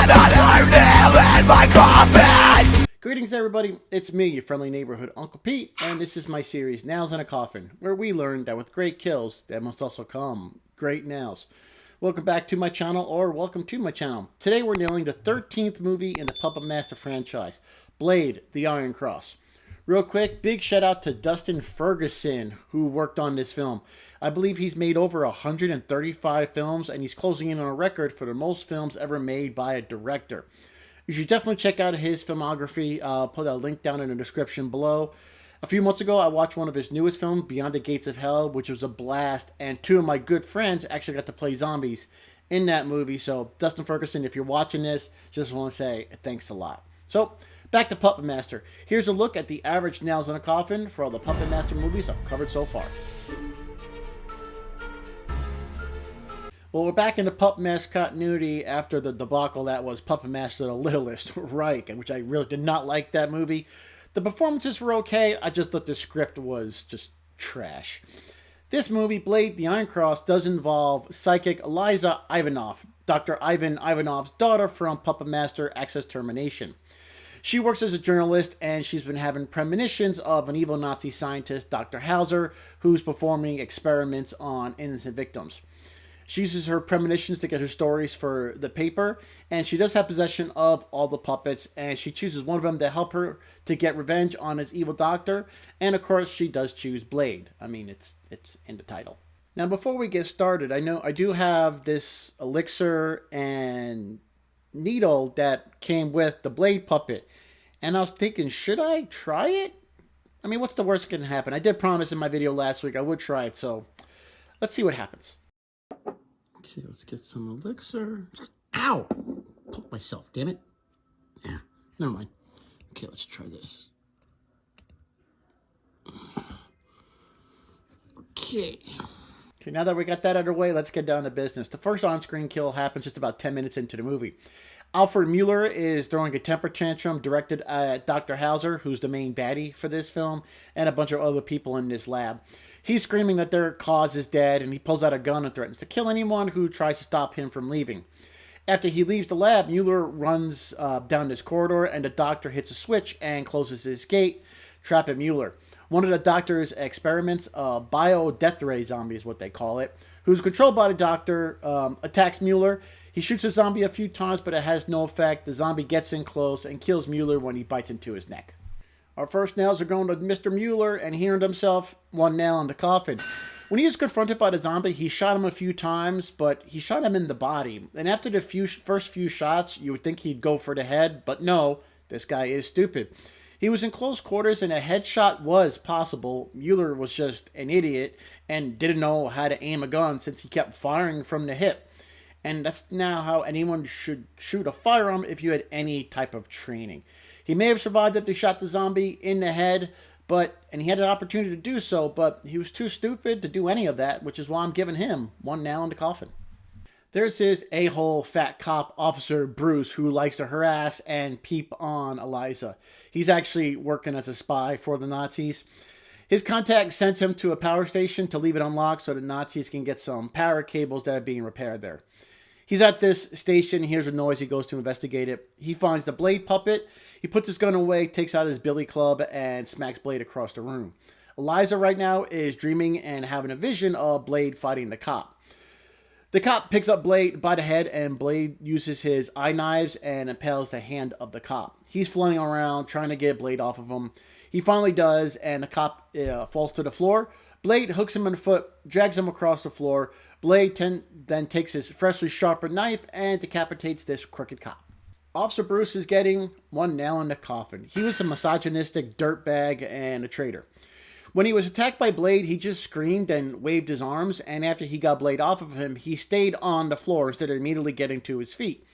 another nail in my coffin. Greetings everybody, it's me, your friendly neighborhood Uncle Pete, and this is my series, Nails in a Coffin, where we learn that with great kills, there must also come great nails. Welcome back to my channel, or welcome to my channel. Today we're nailing the 13th movie in the Puppet Master franchise, Blade, the Iron Cross. Real quick, big shout out to Dustin Ferguson, who worked on this film. I believe he's made over 135 films, and he's closing in on a record for the most films ever made by a director. You should definitely check out his filmography. I'll put a link down in the description below. A few months ago, I watched one of his newest films, Beyond the Gates of Hell, which was a blast, and two of my good friends actually got to play zombies in that movie. So, Dustin Ferguson, if you're watching this, just want to say thanks a lot. So, back to Puppet Master. Here's a look at the average nails in a coffin for all the Puppet Master movies I've covered so far. Well, we're back in the Puppet Master continuity after the debacle that was Puppet Master the Littlest Reich, which I really did not like that movie. The performances were okay, I just thought the script was just trash. This movie, Blade, the Iron Cross, does involve psychic Eliza Ivanov, Dr. Ivan Ivanov's daughter from Puppet Master Access Termination. She works as a journalist, and she's been having premonitions of an evil Nazi scientist, Dr. Hauser, who's performing experiments on innocent victims. She uses her premonitions to get her stories for the paper, and she does have possession of all the puppets, and she chooses one of them to help her to get revenge on his evil doctor, and of course she does choose Blade. I mean, it's in the title. Now, before we get started, I do have this elixir and needle that came with the Blade puppet, and I was thinking, should I try it? I mean, what's the worst that can happen? I did promise in my video last week I would try it, so let's see what happens. Okay, let's get some elixir. Ow! Poke myself, damn it. Yeah, never mind. Okay, let's try this. Okay, now that we got that out of the way, let's get down to business. The first on-screen kill happens just about 10 minutes into the movie. Alfred Mueller is throwing a temper tantrum directed at Dr. Hauser, who's the main baddie for this film, and a bunch of other people in this lab. He's screaming that their cause is dead, and he pulls out a gun and threatens to kill anyone who tries to stop him from leaving. After he leaves the lab, Mueller runs down this corridor, and the doctor hits a switch and closes his gate, trapping Mueller. One of the doctor's experiments, bio-death ray zombie is what they call it, who's controlled by the doctor, attacks Mueller. He shoots a zombie a few times, but it has no effect. The zombie gets in close and kills Mueller when he bites into his neck. Our first nails are going to Mr. Mueller, and he earned himself one nail in the coffin. When he was confronted by the zombie, he shot him a few times, but he shot him in the body. And after the first few shots, you would think he'd go for the head, but no, this guy is stupid. He was in close quarters, and a headshot was possible. Mueller was just an idiot and didn't know how to aim a gun since he kept firing from the hip. And that's now how anyone should shoot a firearm if you had any type of training. He may have survived if they shot the zombie in the head, and he had an opportunity to do so, but he was too stupid to do any of that, which is why I'm giving him one nail in the coffin. There's his a-hole fat cop, Officer Bruce, who likes to harass and peep on Eliza. He's actually working as a spy for the Nazis. His contact sends him to a power station to leave it unlocked so the Nazis can get some power cables that are being repaired there. He's at this station, hears a noise, he goes to investigate it. He finds the Blade puppet, he puts his gun away, takes out his billy club, and smacks Blade across the room. Eliza right now is dreaming and having a vision of Blade fighting the cop. The cop picks up Blade by the head, and Blade uses his eye knives and impales the hand of the cop. He's flailing around, trying to get Blade off of him. He finally does, and the cop falls to the floor. Blade hooks him in the foot, drags him across the floor. Blade then takes his freshly sharpened knife and decapitates this crooked cop. Officer Bruce is getting one nail in the coffin. He was a misogynistic dirtbag and a traitor. When he was attacked by Blade, he just screamed and waved his arms, and after he got Blade off of him, he stayed on the floor instead of immediately getting to his feet.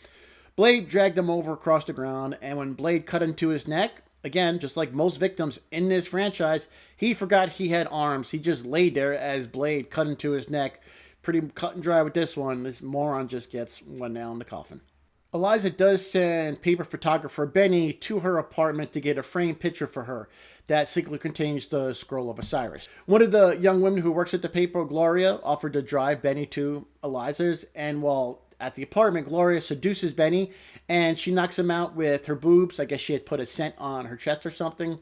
Blade dragged him over across the ground, and when Blade cut into his neck, again, just like most victims in this franchise, he forgot he had arms. He just laid there as Blade cut into his neck. Pretty cut and dry with this one. This moron just gets one nail in the coffin. Eliza does send paper photographer Benny to her apartment to get a framed picture for her. that secretly contains the Scroll of Osiris. One of the young women who works at the paper, Gloria, offered to drive Benny to Eliza's, and while at the apartment, Gloria seduces Benny, and she knocks him out with her boobs. I guess she had put a scent on her chest or something.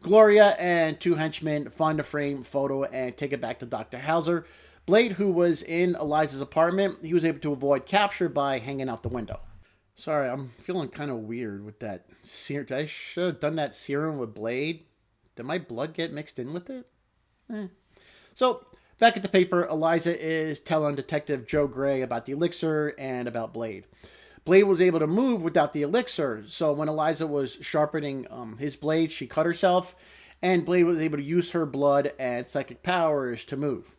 Gloria and two henchmen find a frame photo and take it back to Dr. Hauser. Blade, who was in Eliza's apartment, he was able to avoid capture by hanging out the window. Sorry, I'm feeling kind of weird with that serum. I should have done that serum with Blade. Did my blood get mixed in with it? So, back at the paper, Eliza is telling Detective Joe Gray about the elixir and about Blade. Blade was able to move without the elixir, so when Eliza was sharpening his blade, she cut herself, and Blade was able to use her blood and psychic powers to move.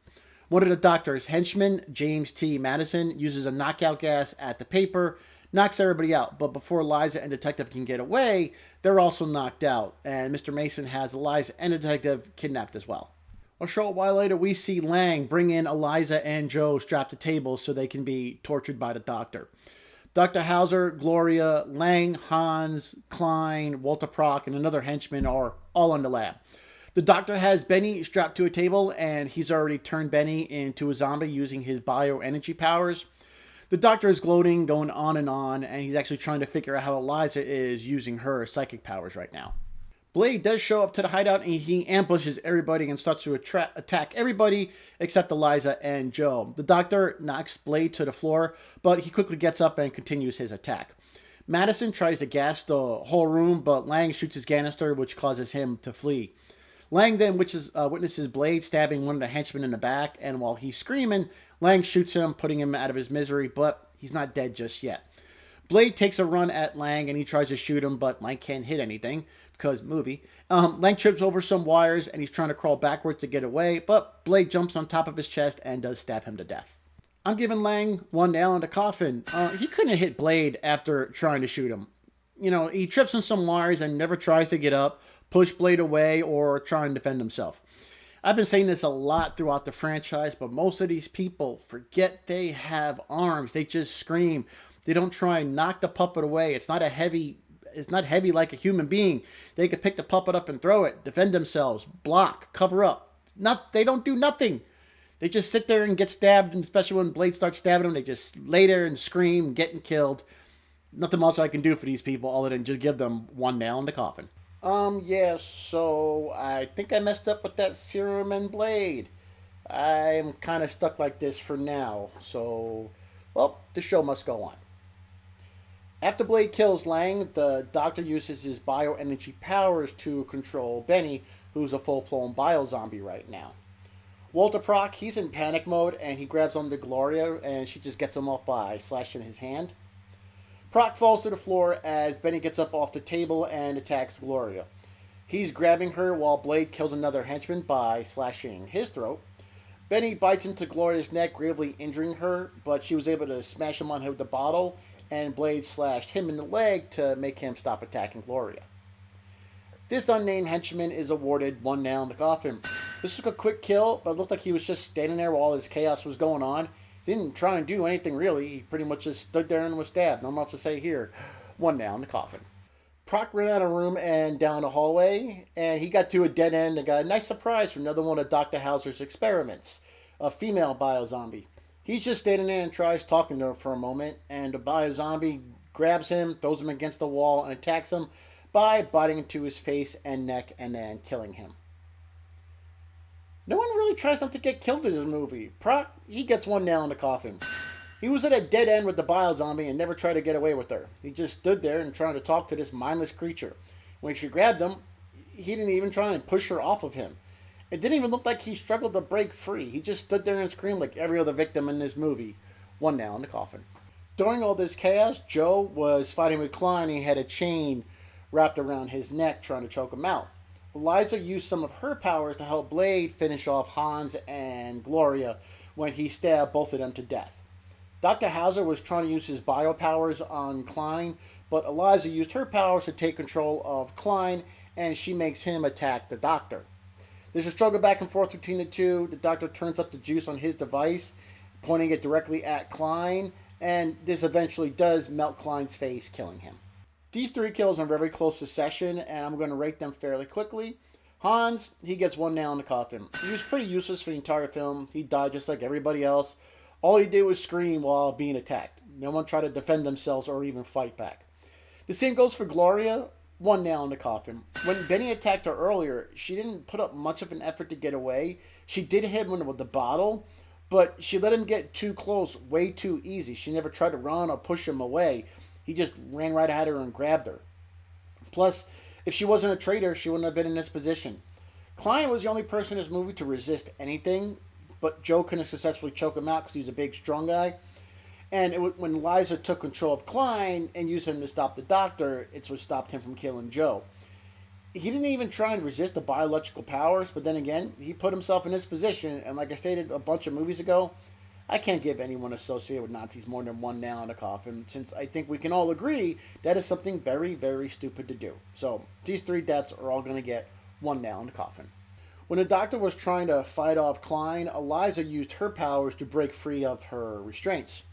One of the doctor's henchmen, James T. Madison, uses a knockout gas at the paper, knocks everybody out, but before Eliza and Detective can get away, they're also knocked out, and Mr. Mason has Eliza and Detective kidnapped as well. A short while later, we see Lang bring in Eliza and Joe strapped to tables so they can be tortured by the doctor. Dr. Hauser, Gloria, Lang, Hans, Klein, Walter Prock, and another henchman are all in the lab. The doctor has Benny strapped to a table, and he's already turned Benny into a zombie using his bioenergy powers. The doctor is gloating, going on, and he's actually trying to figure out how Eliza is using her psychic powers right now. Blade does show up to the hideout, and he ambushes everybody and starts to attack everybody except Eliza and Joe. The doctor knocks Blade to the floor, but he quickly gets up and continues his attack. Madison tries to gas the whole room, but Lang shoots his canister, which causes him to flee. Lang then witnesses Blade stabbing one of the henchmen in the back, and while he's screaming, Lang shoots him, putting him out of his misery, but he's not dead just yet. Blade takes a run at Lang, and he tries to shoot him, but Lang can't hit anything, because movie. Lang trips over some wires, and he's trying to crawl backwards to get away, but Blade jumps on top of his chest and does stab him to death. I'm giving Lang one nail in the coffin. He couldn't have hit Blade after trying to shoot him. You know, he trips on some wires and never tries to get up, push Blade away, or try and defend himself. I've been saying this a lot throughout the franchise, but most of these people forget they have arms. They just scream. They don't try and knock the puppet away. It's not heavy like a human being. They could pick the puppet up and throw it, defend themselves, block, cover up. They don't do nothing. They just sit there and get stabbed, and especially when Blade starts stabbing them, they just lay there and scream, getting killed. Nothing much I can do for these people other than just give them one nail in the coffin. Yeah, so I think I messed up with that serum and Blade. I'm kind of stuck like this for now, so, well, the show must go on. After Blade kills Lang, the doctor uses his bioenergy powers to control Benny, who's a full-blown bio-zombie right now. Walter Prock, he's in panic mode, and he grabs onto Gloria, and she just gets him off by slashing his hand. Prock falls to the floor as Benny gets up off the table and attacks Gloria. He's grabbing her while Blade kills another henchman by slashing his throat. Benny bites into Gloria's neck, gravely injuring her, but she was able to smash him on head with the bottle, and Blade slashed him in the leg to make him stop attacking Gloria. This unnamed henchman is awarded one nail in the coffin. This was a quick kill, but it looked like he was just standing there while all this chaos was going on. He didn't try and do anything really. He pretty much just stood there and was stabbed. No more else to say here. One nail in the coffin. Proc ran out of room and down a hallway, and he got to a dead end and got a nice surprise from another one of Dr. Hauser's experiments, a female biozombie. He's just standing there and tries talking to her for a moment, and the biozombie grabs him, throws him against the wall, and attacks him by biting into his face and neck and then killing him. No one really tries not to get killed in this movie. Proc, he gets one nail in the coffin. He was at a dead end with the biozombie and never tried to get away with her. He just stood there and trying to talk to this mindless creature. When she grabbed him, he didn't even try and push her off of him. It didn't even look like he struggled to break free. He just stood there and screamed like every other victim in this movie. One nail in the coffin. During all this chaos, Joe was fighting with Klein and he had a chain wrapped around his neck trying to choke him out. Eliza used some of her powers to help Blade finish off Hans and Gloria when he stabbed both of them to death. Dr. Hauser was trying to use his bio powers on Klein, but Eliza used her powers to take control of Klein, and she makes him attack the doctor. There's a struggle back and forth between the two. The doctor turns up the juice on his device, pointing it directly at Klein, and this eventually does melt Klein's face, killing him. These three kills are very close succession, and I'm going to rate them fairly quickly. Hans, he gets one nail in the coffin. He was pretty useless for the entire film. He died just like everybody else. All he did was scream while being attacked. No one tried to defend themselves or even fight back. The same goes for Gloria. One nail in the coffin. When Benny attacked her earlier, she didn't put up much of an effort to get away. She did hit him with the bottle, but she let him get too close way too easy. She never tried to run or push him away. He just ran right at her and grabbed her. Plus, if she wasn't a traitor, she wouldn't have been in this position. Klein was the only person in this movie to resist anything, but Joe couldn't successfully choke him out because he was a big, strong guy. And when Liza took control of Klein and used him to stop the doctor, it's what stopped him from killing Joe. He didn't even try and resist the biological powers, but then again, he put himself in this position, and like I stated a bunch of movies ago, I can't give anyone associated with Nazis more than one nail in the coffin, since I think we can all agree that is something very, very stupid to do. So, these 3 deaths are all going to get one nail in the coffin. When the doctor was trying to fight off Klein, Eliza used her powers to break free of her restraints.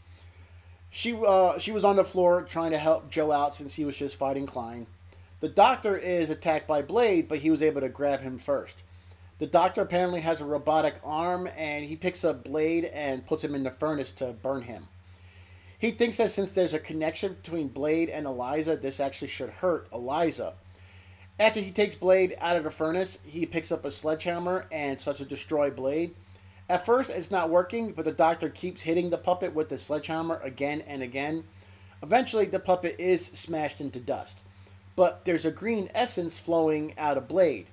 She was on the floor trying to help Joe out since he was just fighting Klein. The doctor is attacked by Blade, but he was able to grab him first. The doctor apparently has a robotic arm, and he picks up Blade and puts him in the furnace to burn him. He thinks that since there's a connection between Blade and Eliza, this actually should hurt Eliza. After he takes Blade out of the furnace, he picks up a sledgehammer and starts to destroy Blade. At first, it's not working, but the doctor keeps hitting the puppet with the sledgehammer again and again. Eventually, the puppet is smashed into dust. But there's a green essence flowing out of Blade.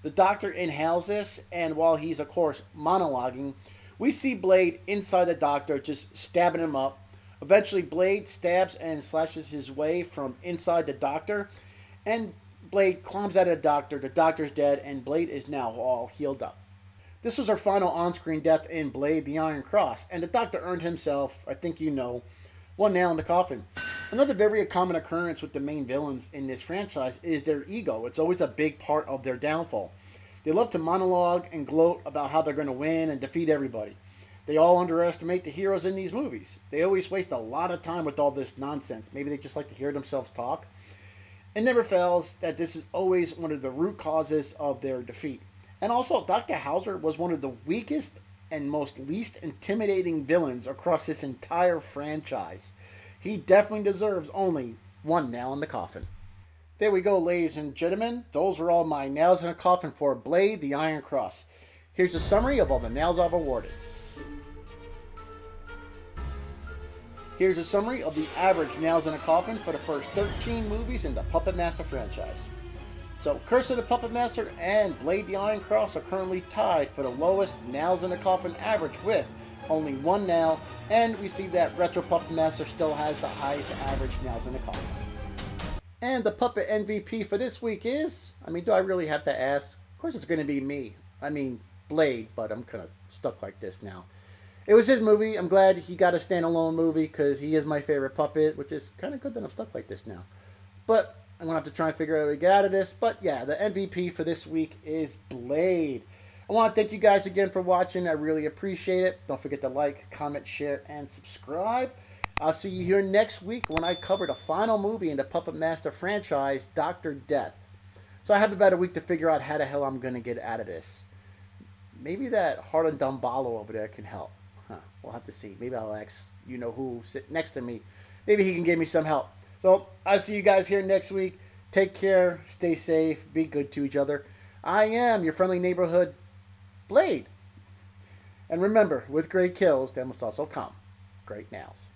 The doctor inhales this, and while he's, of course, monologuing, we see Blade inside the doctor just stabbing him up. Eventually, Blade stabs and slashes his way from inside the doctor, and Blade climbs out of the doctor's dead, and Blade is now all healed up. This was our final on-screen death in Blade the Iron Cross, and the doctor earned himself, I think you know, one nail in the coffin. Another very common occurrence with the main villains in this franchise is their ego. It's always a big part of their downfall. They love to monologue and gloat about how they're going to win and defeat everybody. They all underestimate the heroes in these movies. They always waste a lot of time with all this nonsense. Maybe they just like to hear themselves talk. It never fails that this is always one of the root causes of their defeat. And also, Dr. Hauser was one of the weakest and most least intimidating villains across this entire franchise. He definitely deserves only one nail in the coffin. There we go, ladies and gentlemen. Those are all my nails in the coffin for Blade the Iron Cross. Here's a summary of all the nails I've awarded. Here's a summary of the average nails in a coffin for the first 13 movies in the Puppet Master franchise. So, Curse of the Puppet Master and Blade the Iron Cross are currently tied for the lowest nails in a coffin average with only one nail, and we see that Retro Puppet Master still has the highest average nails in the coffin. And the Puppet MVP for this week is, do I really have to ask? Of course it's going to be me. Blade, but I'm kind of stuck like this now. It was his movie. I'm glad he got a standalone movie because he is my favorite puppet, which is kind of good that I'm stuck like this now. But I'm going to have to try and figure out how to get out of this. But yeah, the MVP for this week is Blade. I want to thank you guys again for watching. I really appreciate it. Don't forget to like, comment, share, and subscribe. I'll see you here next week when I cover the final movie in the Puppet Master franchise, Dr. Death. So I have about a week to figure out how the hell I'm going to get out of this. Maybe that Harlan Dumbalo over there can help. We'll have to see. Maybe I'll ask you-know-who sit next to me. Maybe he can give me some help. So, I'll see you guys here next week. Take care. Stay safe. Be good to each other. I am your friendly neighborhood Blade. And remember, with great kills, there must also come great nails.